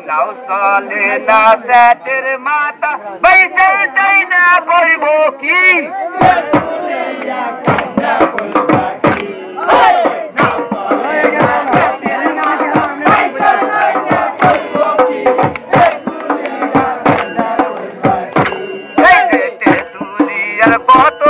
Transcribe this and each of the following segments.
লাউ চলে না পেটের মাথা পয়সা চাই না করব কি কত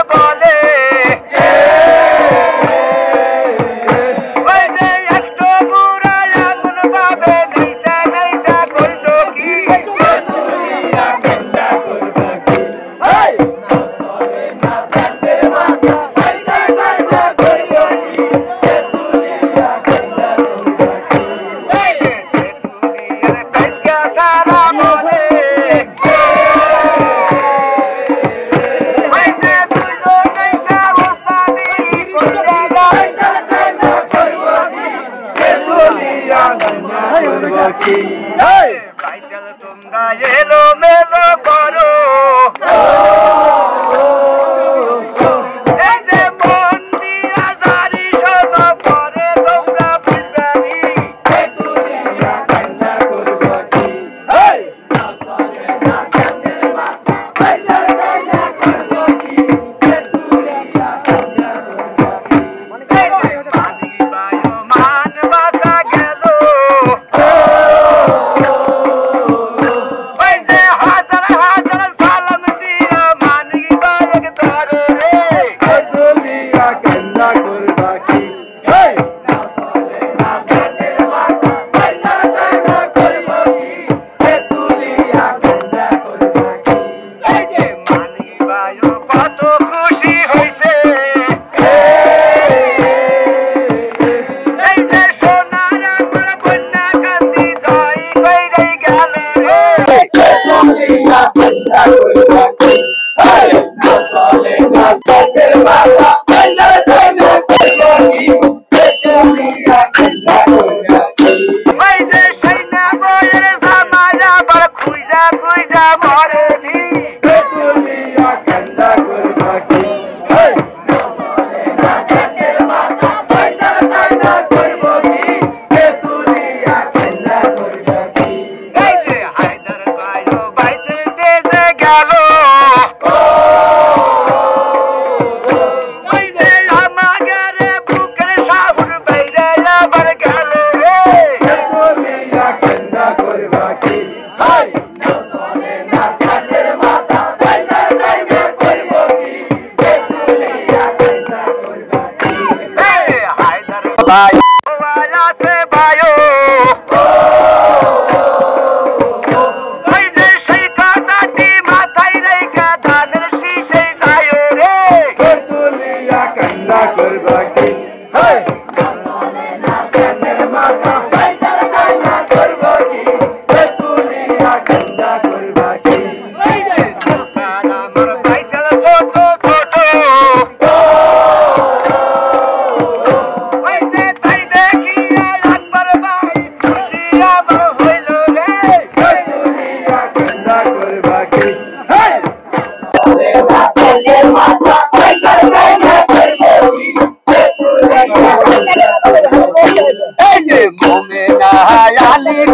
বলে তোমরা এলো মেলো করো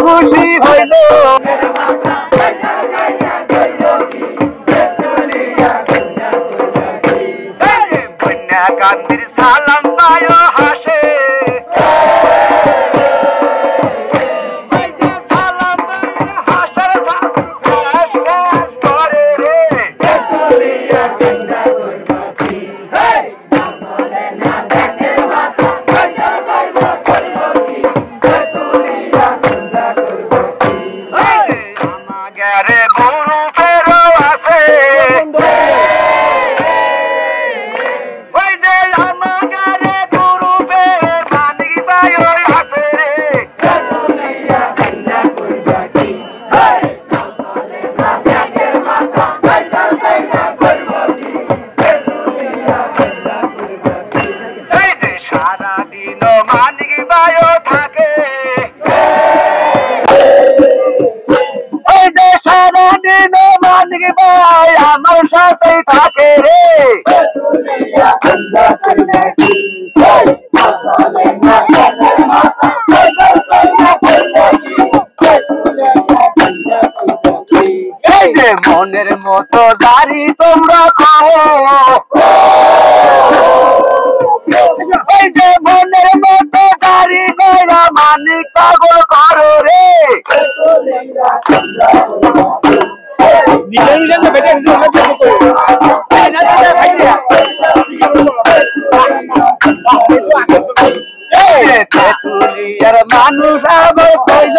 খুশি হইল কান্দির সালাম পায় হাসে আমার সাথে থাকে রে এই যে মনের মতো জারি তোমরা খাও এই যে মনের মতো জারি কইরা মানিক পাগল করো রে তেতুলিয়ার মানুষ আবার কইল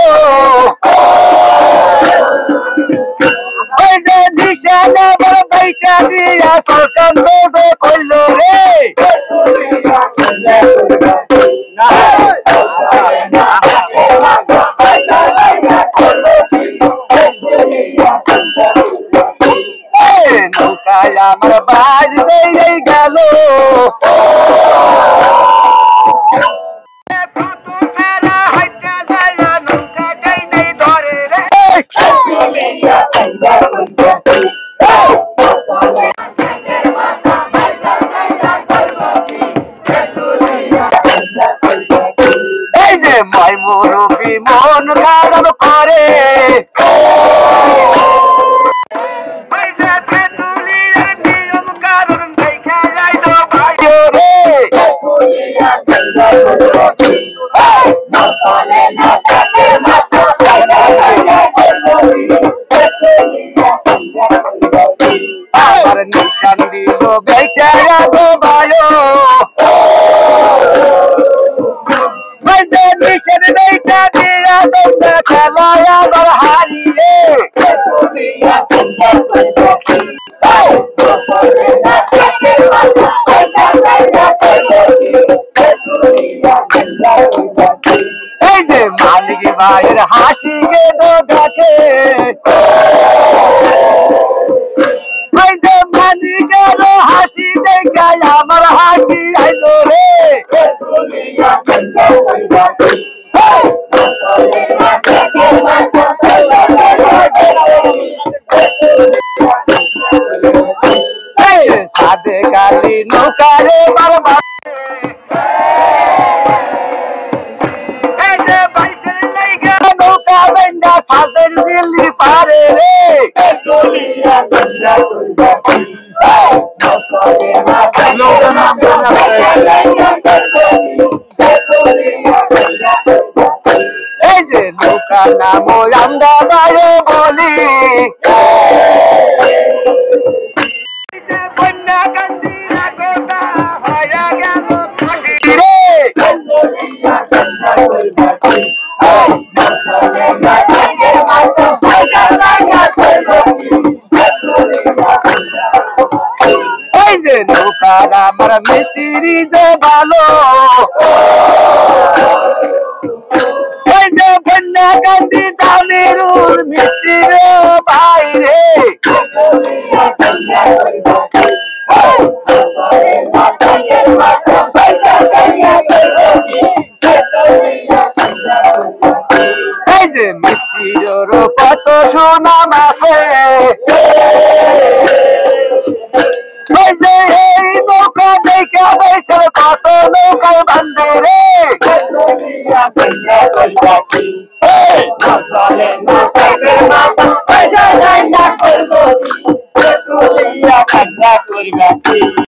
ওই যে দিশা নেবার পয়সা দিয়া সরকার লোকে কইল রে নৌকায় আমার বাজ বেড়ে গেল এই যে মাই মুরব্বি মন খারাপ করে আমার নিশান দিল বেচারা গো ভালো নিশান বেচা দিয়া তোমরা খেলায় আবার হারিয়ে এই যে মালিক ভাইয়ের হাসি গেলো দেখে এই যে মালিকের হাসি দেখে আমার হাসি আইলো রে সাদে কালি নৌকারে বারবার নৌকা বেন্দা সাদের দিল্লি পারে রে এই যে নৌকা নাম আমরা বাইরে বলি কন্যা কান্দিরা গোটা হয়ে গেল রে এই যে নৌকার আমার মিস্ত্রি যে ভালো এই যে কন্যা কান্দি জামিরুল মিস্ত্রির বাইরে এই যে মিস্ত্রির কত সুনাম আছে এই যে এই নৌকা দেখে বেছের কত নৌকায় বান্ধে রে করবে